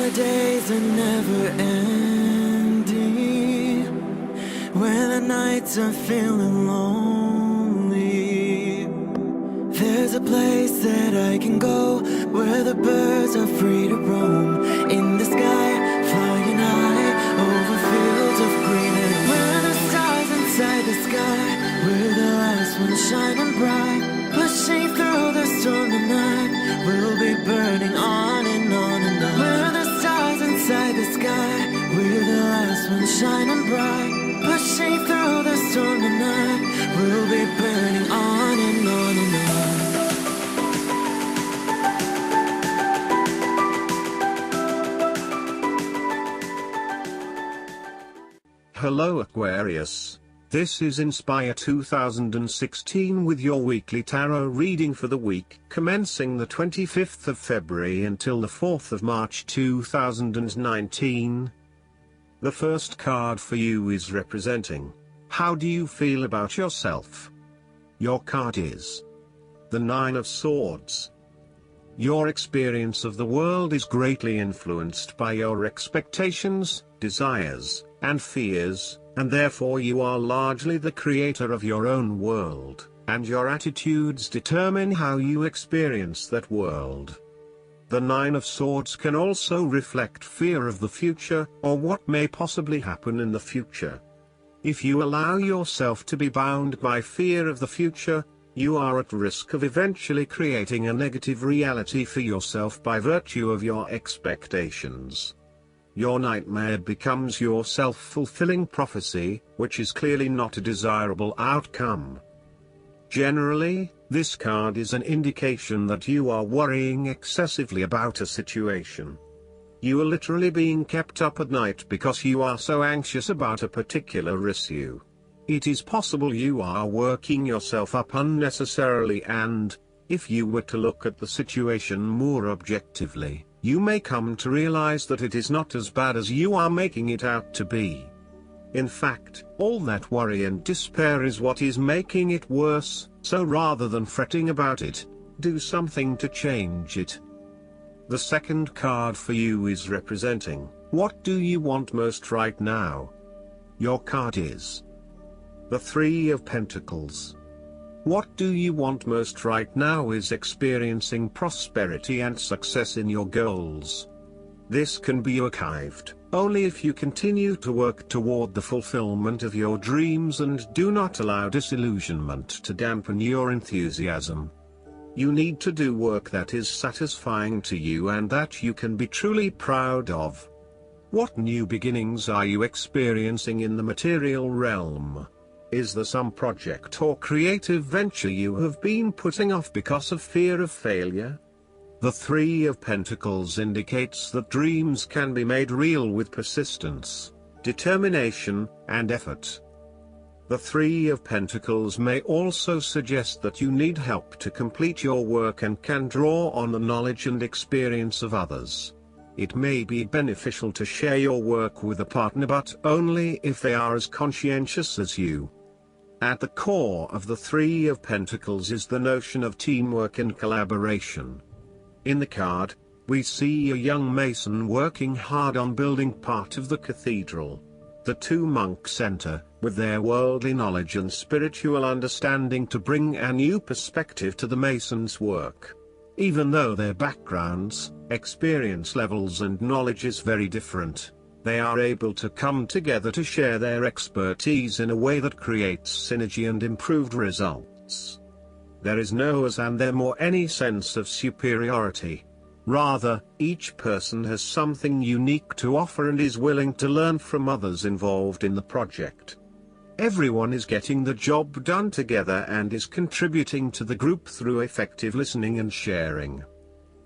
the days are never ending, when the nights are feeling lonely, there's a place that I can go, where the birds are free to roam, in the sky, flying high, over fields of green, and where the stars inside the sky, we're the last ones shining bright, pushing through the storm tonight, we'll be burning on and on and on. We're the stars inside the sky, we're the last ones shining bright, pushing through the storm tonight, we'll be burning on and on and on. Hello Aquarius, this is Inspire 2016 with your weekly tarot reading for the week commencing the 25th of February until the 4th of March 2019. The first card for you is representing, how do you feel about yourself? Your card is the Nine of Swords. Your experience of the world is greatly influenced by your expectations, desires, and fears, and therefore you are largely the creator of your own world, and your attitudes determine how you experience that world. The Nine of Swords can also reflect fear of the future, or what may possibly happen in the future. If you allow yourself to be bound by fear of the future, you are at risk of eventually creating a negative reality for yourself by virtue of your expectations. Your nightmare becomes your self-fulfilling prophecy, which is clearly not a desirable outcome. Generally, this card is an indication that you are worrying excessively about a situation. You are literally being kept up at night because you are so anxious about a particular issue. It is possible you are working yourself up unnecessarily, and, if you were to look at the situation more objectively, you may come to realize that it is not as bad as you are making it out to be. In fact, all that worry and despair is what is making it worse, so rather than fretting about it, do something to change it. The second card for you is representing, what do you want most right now? Your card is the Three of Pentacles. What do you want most right now is experiencing prosperity and success in your goals. This can be achieved only if you continue to work toward the fulfillment of your dreams and do not allow disillusionment to dampen your enthusiasm. You need to do work that is satisfying to you and that you can be truly proud of. What new beginnings are you experiencing in the material realm? Is there some project or creative venture you have been putting off because of fear of failure? The Three of Pentacles indicates that dreams can be made real with persistence, determination, and effort. The Three of Pentacles may also suggest that you need help to complete your work and can draw on the knowledge and experience of others. It may be beneficial to share your work with a partner, but only if they are as conscientious as you. At the core of the Three of Pentacles is the notion of teamwork and collaboration. In the card, we see a young mason working hard on building part of the cathedral. The two monks enter, with their worldly knowledge and spiritual understanding to bring a new perspective to the mason's work. Even though their backgrounds, experience levels and knowledge is very different, they are able to come together to share their expertise in a way that creates synergy and improved results. There is no us and them or any sense of superiority. Rather, each person has something unique to offer and is willing to learn from others involved in the project. Everyone is getting the job done together and is contributing to the group through effective listening and sharing.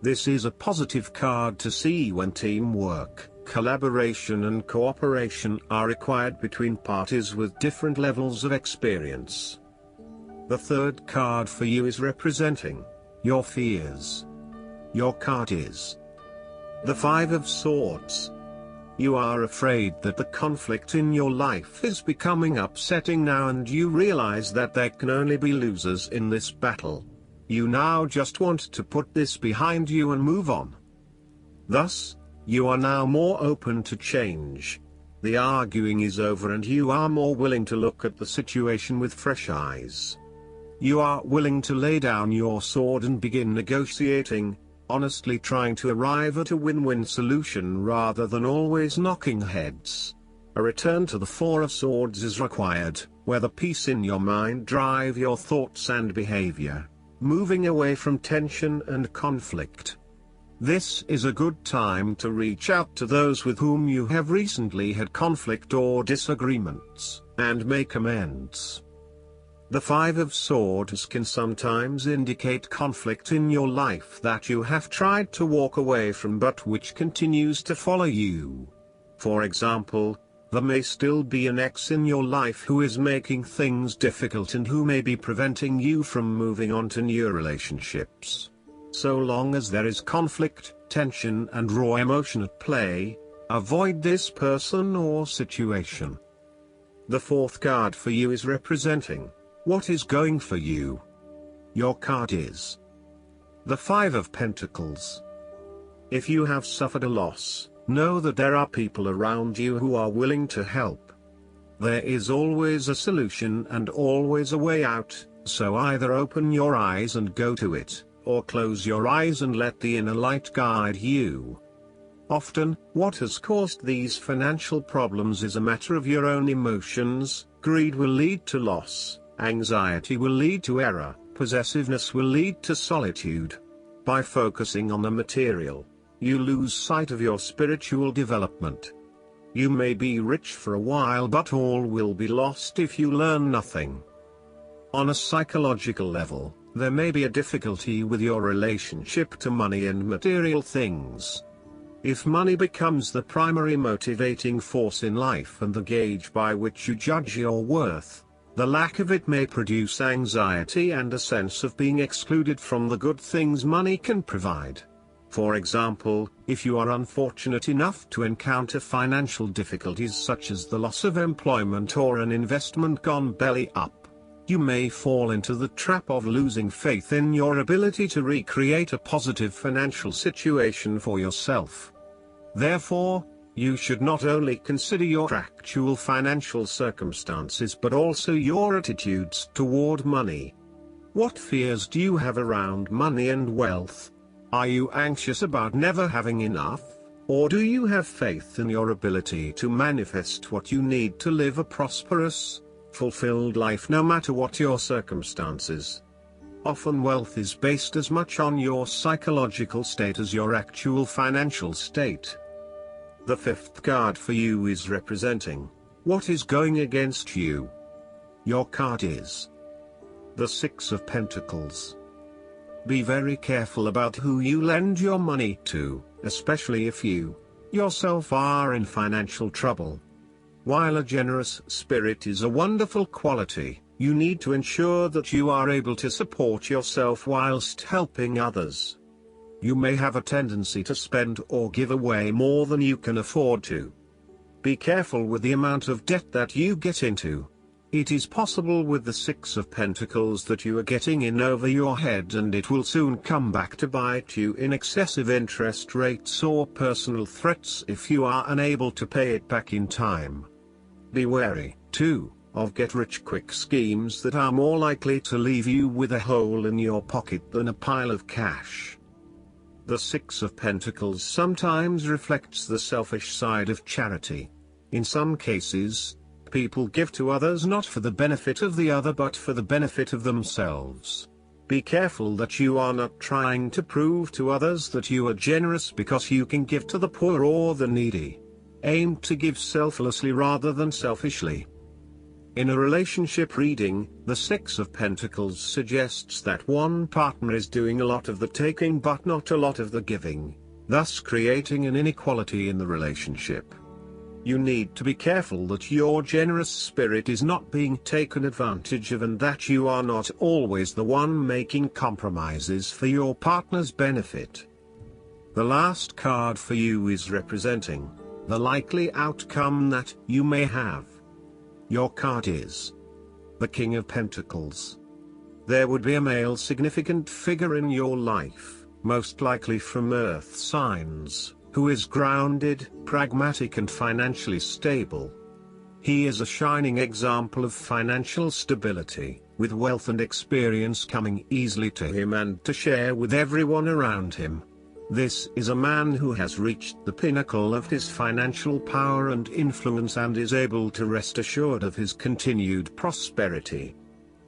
This is a positive card to see when teamwork, collaboration and cooperation are required between parties with different levels of experience. The third card for you is representing your fears. Your card is the Five of Swords. You are afraid that the conflict in your life is becoming upsetting now, and you realize that there can only be losers in this battle. You now just want to put this behind you and move on. Thus, You are now more open to change. The arguing is over and you are more willing to look at the situation with fresh eyes. You are willing to lay down your sword and begin negotiating, honestly trying to arrive at a win-win solution rather than always knocking heads. A return to the Four of Swords is required, where the peace in your mind drive your thoughts and behavior, moving away from tension and conflict. This is a good time to reach out to those with whom you have recently had conflict or disagreements, and make amends. The Five of Swords can sometimes indicate conflict in your life that you have tried to walk away from but which continues to follow you. For example, there may still be an ex in your life who is making things difficult and who may be preventing you from moving on to new relationships. So long as there is conflict, tension and raw emotion at play, avoid this person or situation. The fourth card for you is representing what is going for you. Your card is the Five of Pentacles. If you have suffered a loss, know that there are people around you who are willing to help. There is always a solution and always a way out, so either open your eyes and go to it, or close your eyes and let the inner light guide you. Often, what has caused these financial problems is a matter of your own emotions. Greed will lead to loss, anxiety will lead to error, possessiveness will lead to solitude. By focusing on the material, you lose sight of your spiritual development. You may be rich for a while but all will be lost if you learn nothing. On a psychological level, there may be a difficulty with your relationship to money and material things. If money becomes the primary motivating force in life and the gauge by which you judge your worth, the lack of it may produce anxiety and a sense of being excluded from the good things money can provide. For example, if you are unfortunate enough to encounter financial difficulties such as the loss of employment or an investment gone belly up, you may fall into the trap of losing faith in your ability to recreate a positive financial situation for yourself. Therefore, you should not only consider your actual financial circumstances but also your attitudes toward money. What fears do you have around money and wealth? Are you anxious about never having enough, or do you have faith in your ability to manifest what you need to live a prosperous, fulfilled life no matter what your circumstances? Often wealth is based as much on your psychological state as your actual financial state. The fifth card for you is representing what is going against you. Your card is the Six of Pentacles. Be very careful about who you lend your money to, especially if you, yourself, are in financial trouble. While a generous spirit is a wonderful quality, you need to ensure that you are able to support yourself whilst helping others. You may have a tendency to spend or give away more than you can afford to. Be careful with the amount of debt that you get into. It is possible with the Six of Pentacles that you are getting in over your head and it will soon come back to bite you in excessive interest rates or personal threats if you are unable to pay it back in time. Be wary, too, of get-rich-quick schemes that are more likely to leave you with a hole in your pocket than a pile of cash. The Six of Pentacles sometimes reflects the selfish side of charity. In some cases, people give to others not for the benefit of the other but for the benefit of themselves. Be careful that you are not trying to prove to others that you are generous because you can give to the poor or the needy. Aim to give selflessly rather than selfishly. In a relationship reading, the Six of Pentacles suggests that one partner is doing a lot of the taking but not a lot of the giving, thus creating an inequality in the relationship. You need to be careful that your generous spirit is not being taken advantage of and that you are not always the one making compromises for your partner's benefit. The last card for you is representing the likely outcome that you may have. Your card is the King of Pentacles. There would be a male significant figure in your life, most likely from earth signs, who is grounded, pragmatic and financially stable. He is a shining example of financial stability, with wealth and experience coming easily to him and to share with everyone around him. This is a man who has reached the pinnacle of his financial power and influence and is able to rest assured of his continued prosperity.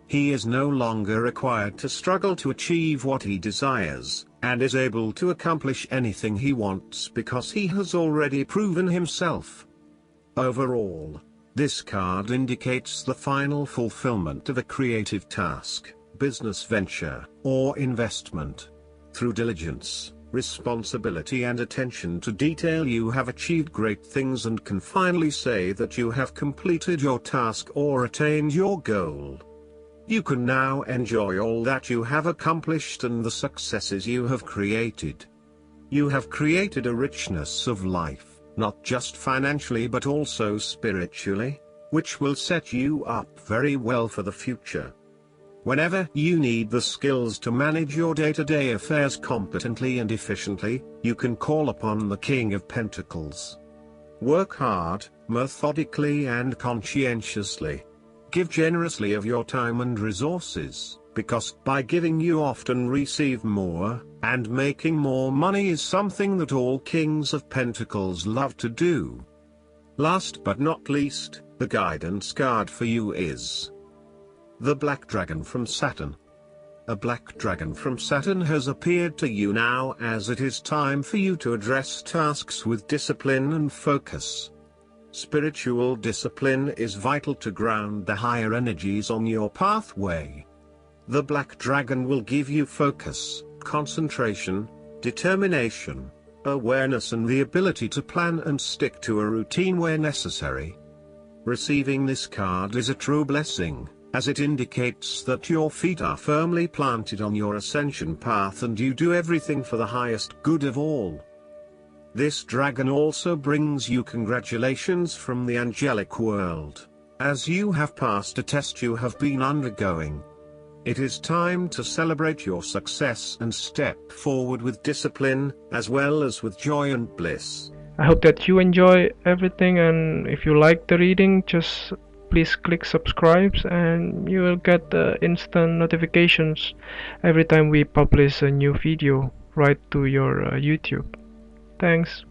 He is no longer required to struggle to achieve what he desires, and is able to accomplish anything he wants because he has already proven himself. Overall, this card indicates the final fulfillment of a creative task, business venture, or investment. Through diligence, responsibility and attention to detail, you have achieved great things and can finally say that you have completed your task or attained your goal. You can now enjoy all that you have accomplished and the successes you have created. You have created a richness of life, not just financially but also spiritually, which will set you up very well for the future. Whenever you need the skills to manage your day-to-day affairs competently and efficiently, you can call upon the King of Pentacles. Work hard, methodically and conscientiously. Give generously of your time and resources, because by giving you often receive more, and making more money is something that all Kings of Pentacles love to do. Last but not least, the guidance card for you is the Black Dragon from Saturn. A black dragon from Saturn has appeared to you now, as it is time for you to address tasks with discipline and focus. Spiritual discipline is vital to ground the higher energies on your pathway. The Black Dragon will give you focus, concentration, determination, awareness and the ability to plan and stick to a routine where necessary. Receiving this card is a true blessing, as it indicates that your feet are firmly planted on your ascension path and you do everything for the highest good of all. This dragon also brings you congratulations from the angelic world, as you have passed a test you have been undergoing. It is time to celebrate your success and step forward with discipline, as well as with joy and bliss. I hope that you enjoy everything, and if you like the reading, just please click subscribe and you will get the instant notifications every time we publish a new video right to your YouTube. Thanks.